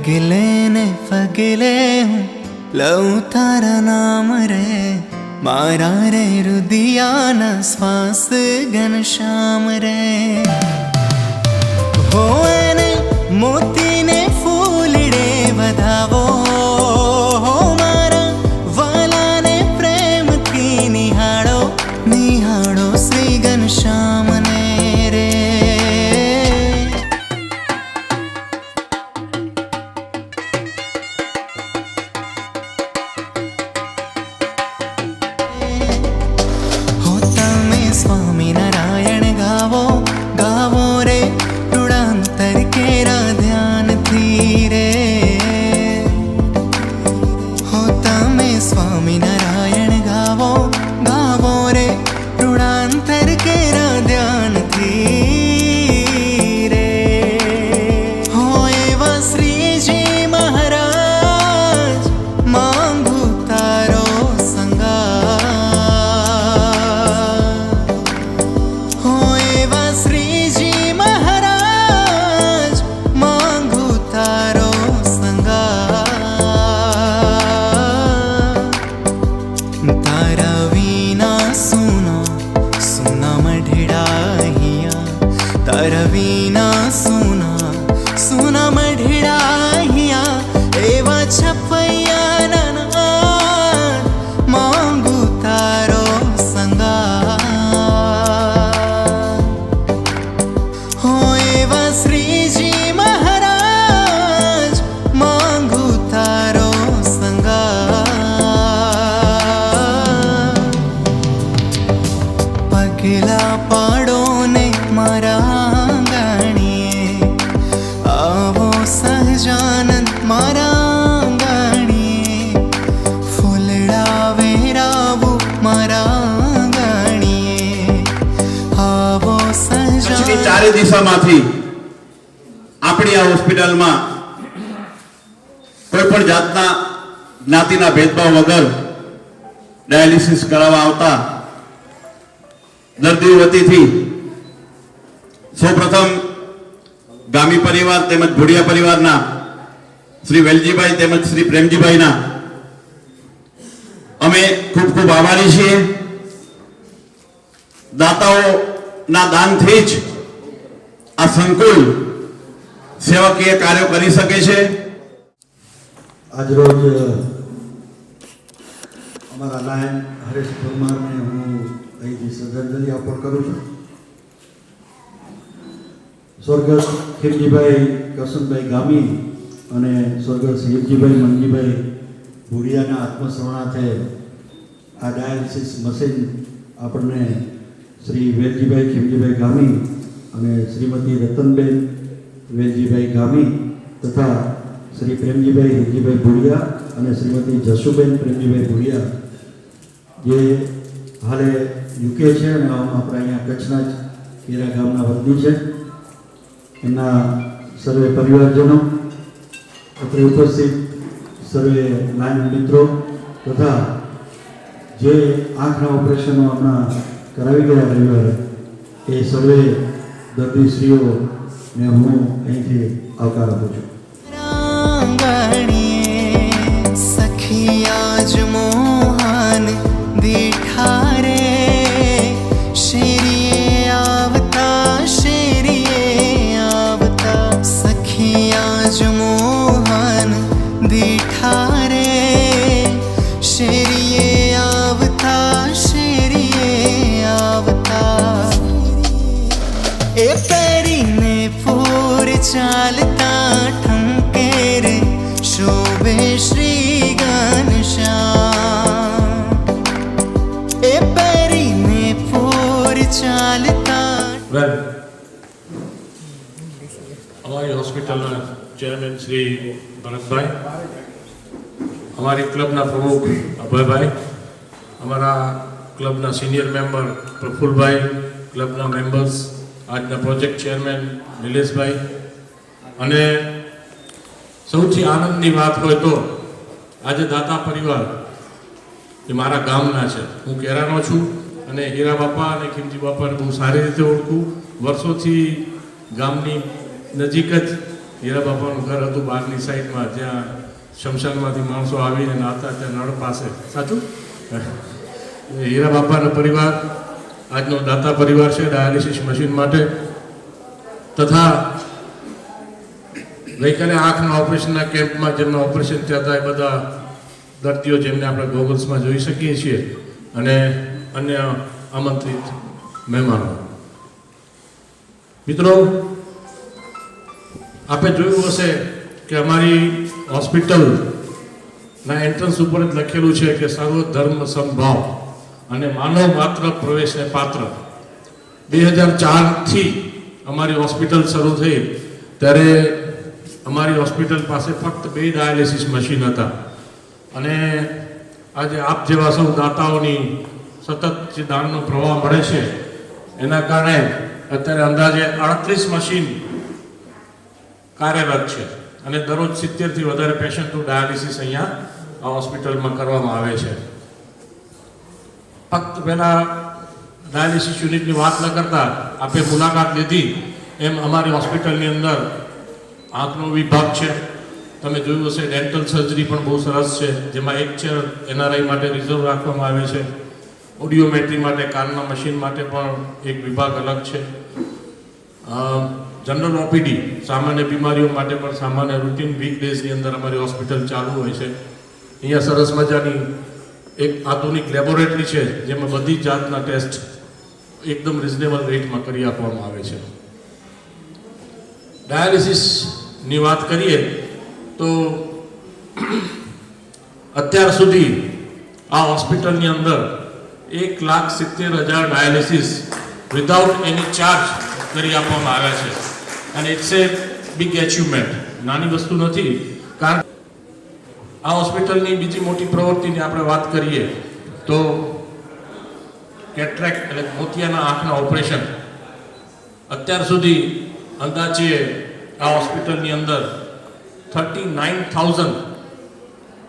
पगले ने पगले हूँ लऊ तारा नाम रे मारा रे रुदियाना श्वास घनश्याम रे हो ने मोती ने फूलड़े बधावो हो मारा वाला ने प्रेम की निहाड़ो निहाड़ो श्री घनश्याम ने रे स्वामी नारायण गावो गावो रे रुड़ांतर केरा ध्यान धीरे होता में स्वामी नारायण गावो गावो रे रुड़ांतर केरा ध्यान धीरे होए वा श्री जी महाराज मांगू तारो संगा रवीना सुना सुना मढ़िड़ा हिया एवा छपैया नना मांगू तारो संगा हो एवा श्री जी महाराज मांगू तारो संगा पगला पाड़ो ने मारा सहजानंद मारा गाणिये फूलड़ा वेरावू मारा गाणिये आवो सहजानंद चारे दिशामांथी आपणी आ હોસ્પિટલમાં કોઈ પણ જાતના જ્ઞાતિના ભેદભાવ વગર ડાયાલિસિસ કરાવવા આવતા દર્દીઓ વતીથી સૌપ્રથમ गामी परिवार तेमज भुड़िया परिवार ना श्री वेलजीभाई तेमज श्री प्रेमजीभाई ना अमे खूब खूब आभारी छीए। दाताओ ना दान थी ज आ संकुल सेवकीय कार्य करी सके छे। आज रोज अमरा लायन हरेश परमार ने हूँ अहींथी श्रद्धांजलि अर्पण करूँ छूं। स्वर्गस्थ खीमजीभाई करशनभाई गामी और स्वर्गस्थ हीरजीभाई मनजीभाई भूड़िया आत्मश्रवणार्थे आ डायालिसिस मशीन आपने श्री वेलजीभाई खीमजीभाई गामी और श्रीमती रतनबेन वेलजीभाई गामी तथा श्री प्रेमजीभाई हीरजीभाई भूड़िया और श्रीमती जसुबेन प्रेमजीभाई भूड़िया जे हाले यूके है अपने अँ कच्छना हीरा गामना वतनी है एमना सर्वे परिवारजनों अत्र उपस्थित सर्वे लाइन मित्रों तथा जे आँखना ऑपरेशनों हमना करावी गया रविवारे ए सर्वे दर्दीश्रीओ ने हूँ अहींथी आवकार आपું છું। सखी आज मोहन दिठारे मोहन दिठारे शेरिये आवता शेरिये आवता ए पैरी ने पूर चालता ठमके रे शोभे श्री घनश्याम ए पैरी ने पूर चालता हमारी हॉस्पिटल चेयरमैन श्री भरत भाई, हमारी क्लबना प्रमुख अभय भाई, हमारा क्लबना सीनियर मेम्बर प्रफुल्ल भाई, क्लबना मेम्बर्स आजना प्रोजेक्ट चेयरमैन निलेश भाई अने सौथी आनंदनी बात होय तो आज दाता परिवार ये मारा गामना छे। हूँ केरानो छूँ अने हीरा बापा अने खीमजी बापा ने बहुत सारी रीते ओळखूं। वर्षोथी गामनी नजीक ज હીરા બાપાનું ઘર હતું બહારની સાઈડમાં, જ્યાં શમશાનમાંથી માણસો આવીને નાતા ત્યાં નળ પાસે, સાચું? હીરા બાપાનો પરિવાર આજનો દાતા પરિવાર છે ડાયાલિસિસ મશીન માટે. તથા ગઈકાલે આંખના ઓપરેશનના કેમ્પમાં જેમના ઓપરેશન થયા હતા એ બધા દર્દીઓ જેમને આપણે ગોગલ્સમાં જોઈ શકીએ છીએ, અને અન્ય આમંત્રિત મહેમાનો. મિત્રો, આપે જોયું હશે કે અમારી હોસ્પિટલના એન્ટ્રન્સ ઉપર જ લખેલું છે કે સર્વ ધર્મ સમભાવ અને માનવ માત્ર પ્રવેશને પાત્ર. 2004થી અમારી હોસ્પિટલ શરૂ થઈ ત્યારે અમારી હોસ્પિટલ પાસે ફક્ત 2 ડાયાલિસિસ મશીન હતા, અને આજે આપ જેવા સૌ દાતાઓની સતત જે દાનનો પ્રવાહ મળે છે એના કારણે અત્યારે અંદાજે 38 મશીન કાર્યરત છે, અને દરરોજ 70થી વધારે પેશન્ટનું ડાયાલિસિસ અહીંયા આ હોસ્પિટલમાં કરવામાં આવે છે. ફક્ત પહેલા ડાયાલિસિસ યુનિટની વાત ન કરતા આપે મુલાકાત લીધી એમ અમારી હોસ્પિટલની અંદર આંખનો વિભાગ છે. તમે જોયું હશે ડેન્ટલ સર્જરી પણ બહુ સરસ છે, જેમાં એક ચેર એનઆરઆઈ માટે રિઝર્વ રાખવામાં આવે છે. ઓડિયોમેટ્રી માટે કાનના મશીન માટે પણ એક વિભાગ અલગ છે. જનરલ ઓપીડી સામાન્ય બીમારીઓ માટે પણ સામાન્ય રૂટીન વીકડેઝની અંદર અમારી હોસ્પિટલ ચાલુ હોય છે. અહીંયા સરસ મજાની એક આધુનિક લેબોરેટરી છે જેમાં બધી જાતના ટેસ્ટ એકદમ રિઝનેબલ રેટમાં કરી આપવામાં આવે છે. ડાયાલિસિસની વાત કરીએ તો અત્યાર સુધી આ હોસ્પિટલની અંદર 1,70,000 ડાયાલિસિસ વિધાઉટ એની ચાર્જ કરી આપવામાં આવ્યા છે, અને ઇટ્સ એ બિગ એચિવમેન્ટ, નાની વસ્તુ નથી. કારણ આ હોસ્પિટલની બીજી મોટી પ્રવૃત્તિની આપણે વાત કરીએ તો કેટરેક્ટ એટલે મોતિયાના આંખના ઓપરેશન. અત્યાર સુધી અંદાજે આ હોસ્પિટલની અંદર 39,000,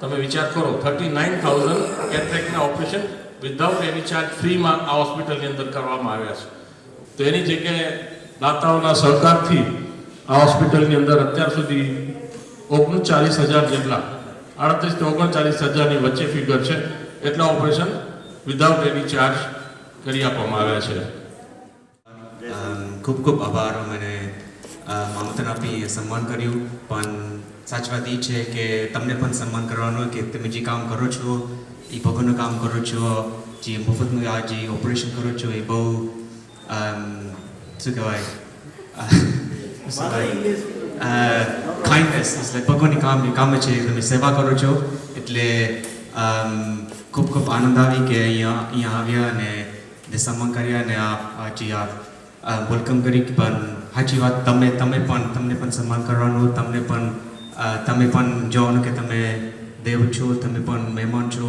તમે વિચાર કરો, 39,000 કેટરેક્ટના ઓપરેશન વિધાઉટ એની ચાર્જ ફ્રીમાં આ હોસ્પિટલની અંદર કરવામાં આવ્યા છે. તો એની જગ્યાએ દાતાઓના સહકારથી આ હોસ્પિટલની અંદર અત્યાર સુધી 39,000 જેટલા, 38 થી 39,000ની વચ્ચે ફિગર છે, એટલા ઓપરેશન વિધાઉટ એની ચાર્જ કરી આપવામાં આવ્યા છે. ખૂબ ખૂબ આભાર. મને આમંત્રણ આપી સન્માન કર્યું, પણ સાચી વાત એ છે કે તમને પણ સન્માન કરવાનું કે તમે જે કામ કરો છો એ ભગવાનનું કામ કરો છો, જે મફતનું આ જે ઓપરેશન કરો છો એ બહુ શું કહેવાય કાઇન્ડનેસ, એટલે ભગવાનની કામ છે, તમે સેવા કરો છો. એટલે ખૂબ ખૂબ આનંદ આવી કે અહીંયા આવ્યા અને સન્માન કર્યા, અને આ વેલકમ કરી. પણ સાચી વાત, તમને પણ સન્માન કરવાનું, તમે પણ જોવાનું કે તમે દેવ છો, તમે પણ મહેમાન છો.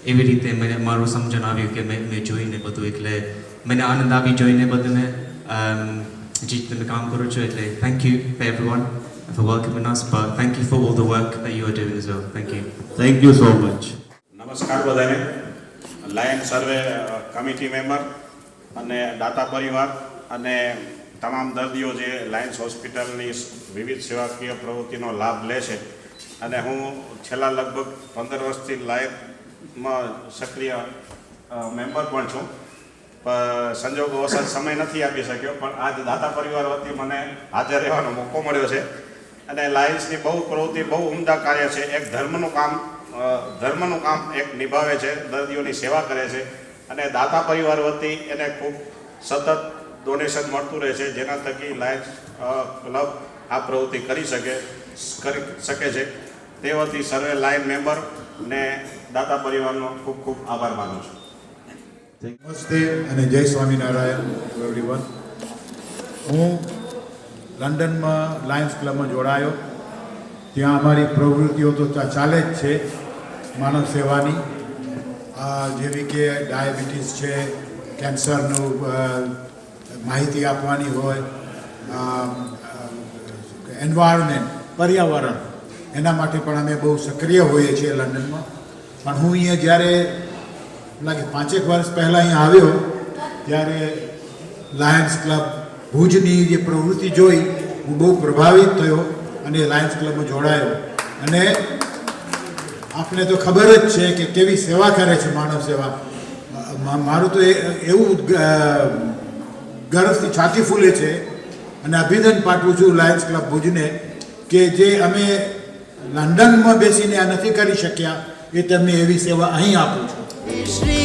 એવી રીતે મને મારું સમજણ આવ્યું કે મેં જોઈને બધું, એટલે મને આનંદ આવી જોઈને બધાને જે તમે કામ કરો છો. એટલે thank you for everyone for welcoming us, but thank you for all the work that you are doing as well. Thank you so much. નમસ્કાર બધાને. લાયન સર્વે કમિટી મેમ્બર અને દાતા પરિવાર અને તમામ દર્દીઓ જે લાયન્સ હોસ્પિટલની વિવિધ સેવાકીય પ્રવૃત્તિનો લાભ લે છે, અને હું છેલ્લા લગભગ 15 વર્ષથી લાયનમાં સક્રિય મેમ્બર પણ છું. સંજોગોવશ સમય નથી આપી શક્યો, પણ આજ દાતા પરિવાર વતી મને હાજર રહેવાનો મોકો મળ્યો છે. અને લાયન્સની બહુ પ્રવૃત્તિ, બહુ ઉમદા કાર્ય છે. એક ધર્મનું કામ એક નિભાવે છે, દર્દીઓની સેવા કરે છે, અને દાતા પરિવાર વતી એને ખૂબ સતત ડોનેશન મળતું રહે છે, જેના થકી લાયન્સ ક્લબ આ પ્રવૃત્તિ કરી શકે છે. તે વતી સર્વે લાયન મેમ્બર ને દાતા પરિવારનો ખૂબ ખૂબ આભાર માનું છું. નમસ્તે અને જય સ્વામિનારાયણ એવરીવન. હું લંડનમાં લાયન્સ ક્લબમાં જોડાયો. ત્યાં અમારી પ્રવૃત્તિઓ તો ચાલે જ છે માનવ સેવાની, જેવી કે ડાયાબિટીસ છે, કેન્સરનું માહિતી આપવાની હોય, એન્વાયરમેન્ટ પર્યાવરણ, એના માટે પણ અમે બહુ સક્રિય હોઈએ છીએ લંડનમાં. પણ હું અહીંયા જ્યારે લાગે 5 વર્ષ પહેલાં અહીંયા આવ્યો ત્યારે લાયન્સ ક્લબ ભુજની જે પ્રવૃત્તિ જોઈ હું બહુ પ્રભાવિત થયો, અને લાયન્સ ક્લબમાં જોડાયો. અને આપને તો ખબર જ છે કે કેવી સેવા કરે છે માનવ સેવા. મારું તો એવું ગર્વથી છાતી ફૂલે છે અને અભિનંદન પાઠવું છું લાયન્સ ક્લબ ભુજને કે જે અમે લંડનમાં બેસીને આ નથી કરી શક્યા એ તમને એવી સેવા અહીં આપું છું. श्री